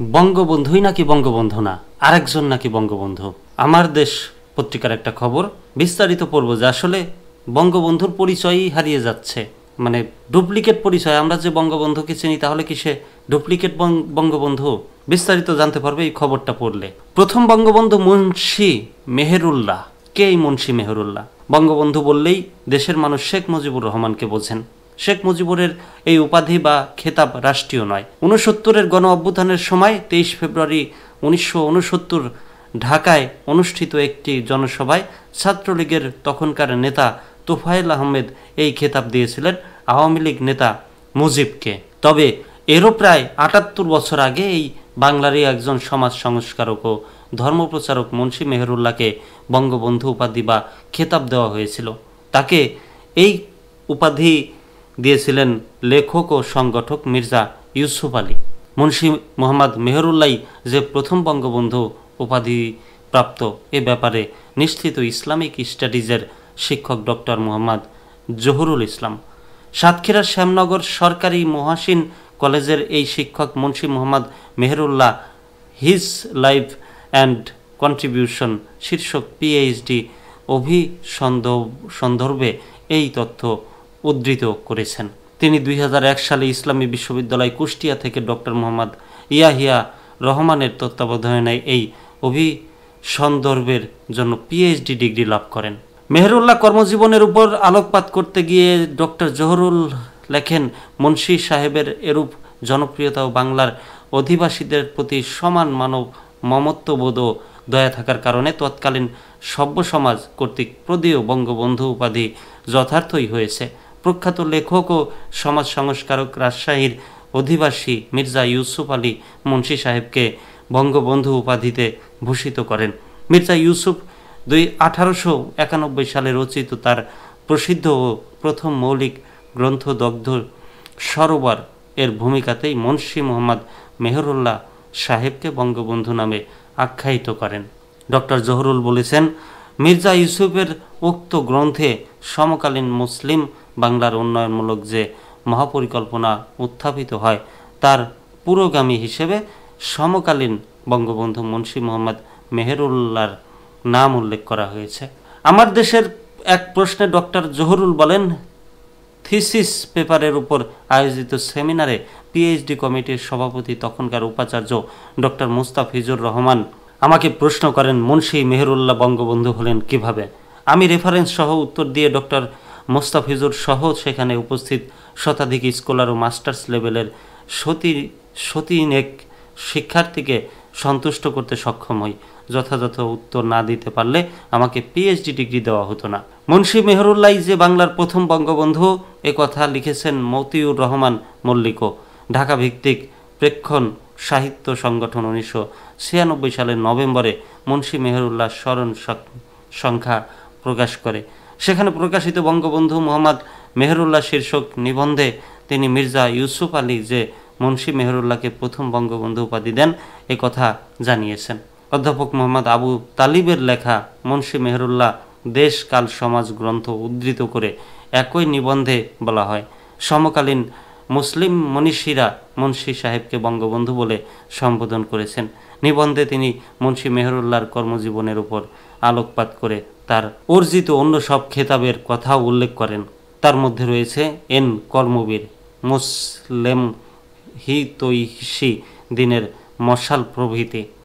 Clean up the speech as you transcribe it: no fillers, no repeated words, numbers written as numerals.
বঙ্গবন্ধুই নাকি বঙ্গবন্ধু না, আরেকজন নাকি বঙ্গবন্ধু। আমার দেশ পত্রিকার একটা খবর, বিস্তারিত পড়ব যে আসলে বঙ্গবন্ধুর পরিচয়ই হারিয়ে যাচ্ছে, মানে ডুপ্লিকেট পরিচয়। আমরা যে বঙ্গবন্ধুকে চিনি তাহলে কি সে ডুপ্লিকেট বঙ্গবন্ধু? বিস্তারিত জানতে পারবে এই খবরটা পড়লে। প্রথম বঙ্গবন্ধু মুন্সি মেহেরুল্লাহ। কে এই মুন্সি মেহেরুল্লাহ? বঙ্গবন্ধু বললেই দেশের মানুষ শেখ মুজিবুর রহমানকে বোঝেন। শেখ মুজিবুরের এই উপাধি বা খেতাব রাষ্ট্রীয় নয়। 69-এর গণ অভ্যুত্থানের সময় 23 ফেব্রুয়ারি 1969 ঢাকায় অনুষ্ঠিত একটি জনসভায় ছাত্রলীগের তখনকার নেতা তোফায়েল আহমেদ এই খেতাব দিয়েছিলেন আওয়ামী লীগ নেতা মুজিবকে। তবে এরও প্রায় 78 বছর আগে এই বাংলারই একজন সমাজ সংস্কারক ও ধর্মপ্রচারক মুন্সি মেহেরুল্লাহকে বঙ্গবন্ধু উপাধি বা খেতাব দেওয়া হয়েছিল। তাকে এই উপাধি দিয়েছিলেন লেখক ও সংগঠক মির্জা ইউসুফ আলী। মুন্সি মোহাম্মদ মেহেরুল্লাহ যে প্রথম বঙ্গবন্ধু উপাধি প্রাপ্ত এ ব্যাপারে নিশ্চিত ইসলামিক স্টাডিজের শিক্ষক ডক্টর মোহাম্মদ জহুরুল ইসলাম। সাতক্ষীরার শ্যামনগর সরকারি মহাসিন কলেজের এই শিক্ষক Munshi Mohammad Meherullah his life and contribution শীর্ষক পিএইচডি অভিসন্দর্ভে এই তথ্য উদ্ধৃত করেছেন। তিনি 2001 সালে ইসলামী বিশ্ববিদ্যালয় কুষ্টিয়া থেকে ডক্টর মোহাম্মদ ইয়াহিয়া রহমানের তত্ত্বাবধানে এই অভিসন্দর্ভের জন্য পিএইচডি ডিগ্রি লাভ করেন। মেহেরুল্লাহ কর্মজীবনের উপর আলোকপাত করতে গিয়ে ডক্টর জহুরুল লেখেন, মুন্সি সাহেবের এরূপ জনপ্রিয়তা ও বাংলার অধিবাসীদের প্রতি সমান মানব মমত্ববোধ ও দয়া থাকার কারণে তৎকালীন সভ্য সমাজ কর্তৃক প্রদেয় বঙ্গবন্ধু উপাধি যথার্থই হয়েছে। প্রখ্যাত লেখক ও সমাজ সংস্কারক রাজশাহীর অধিবাসী মির্জা ইউসুফ আলী মুন্সি সাহেবকে বঙ্গবন্ধু উপাধিতে ভূষিত করেন। মির্জা ইউসুফ 1891 সালে রচিত তার প্রসিদ্ধ ও প্রথম মৌলিক গ্রন্থ দগ্ধ সরোবর এর ভূমিকাতেই মুন্সি মোহাম্মদ মেহেরুল্লাহ সাহেবকে বঙ্গবন্ধু নামে আখ্যায়িত করেন। ডক্টর জহুরুল বলেছেন, মির্জা ইউসুফের উক্ত গ্রন্থে সমকালীন মুসলিম বাংলার উন্নয়নমূলক যে মহাপরিকল্পনা উত্থাপিত হয় তার পুরোগামী হিসেবে সমকালীন বঙ্গবন্ধু মুন্সি মোহাম্মদ মেহেরুল্লাহর নাম উল্লেখ করা হয়েছে। আমার দেশের এক প্রশ্নে ডক্টর জহুরুল বলেন, থিসিস পেপারের উপর আয়োজিত সেমিনারে পিএইচডি কমিটির সভাপতি তখনকার উপাচার্য ডক্টর মুস্তাফিজুর রহমান আমাকে প্রশ্ন করেন, মুন্সি মেহেরুল্লাহ বঙ্গবন্ধু হলেন কিভাবে? আমি রেফারেন্স সহ উত্তর দিয়ে ডক্টর মুস্তাফিজুর সহ সেখানে উপস্থিত শতাধিক স্কলার ও মাস্টার্স লেভেলের সতীনেক শিক্ষার্থীকে সন্তুষ্ট করতে সক্ষম হই। যথাযথ উত্তর না দিতে পারলে আমাকে পিএইচডি ডিগ্রি দেওয়া হতো না। মুন্সি মেহেরুল্লাহ যে বাংলার প্রথম বঙ্গবন্ধু এ কথা লিখেছেন মতিউর রহমান মল্লিকও। ঢাকা ভিত্তিক প্রেক্ষণ সাহিত্য সংগঠন 1996 সালের নভেম্বরে মুন্সি মেহেরুল্লাহ স্মরণ সংখ্যা প্রকাশ করে। সেখানে প্রকাশিত বঙ্গবন্ধু মোহাম্মদ মেহেরুল্লাহ শীর্ষক নিবন্ধে তিনি মির্জা ইউসুফ আলী যে মুন্সি মেহেরুল্লাহকে প্রথম বঙ্গবন্ধু উপাধি দেন এ কথা জানিয়েছেন। অধ্যাপক মোহাম্মদ আবু তালিবের লেখা মুন্সি মেহেরুল্লাহ দেশ কাল সমাজ গ্রন্থ উদ্ধৃত করে একই নিবন্ধে বলা হয়, সমকালীন মুসলিম মনীষীরা মুন্সি সাহেবকে বঙ্গবন্ধু বলে সম্বোধন করেছেন। নিবন্ধে তিনি মুন্সি মেহেরুল্লাহর কর্মজীবনের উপর আলোকপাত করে তার অর্জিত অন্য সব খেতাবের কথাও উল্লেখ করেন। তার মধ্যে রয়েছে এন কর্মবীর, মুসলেম হিতৈষী, দিনের মশাল প্রভৃতি।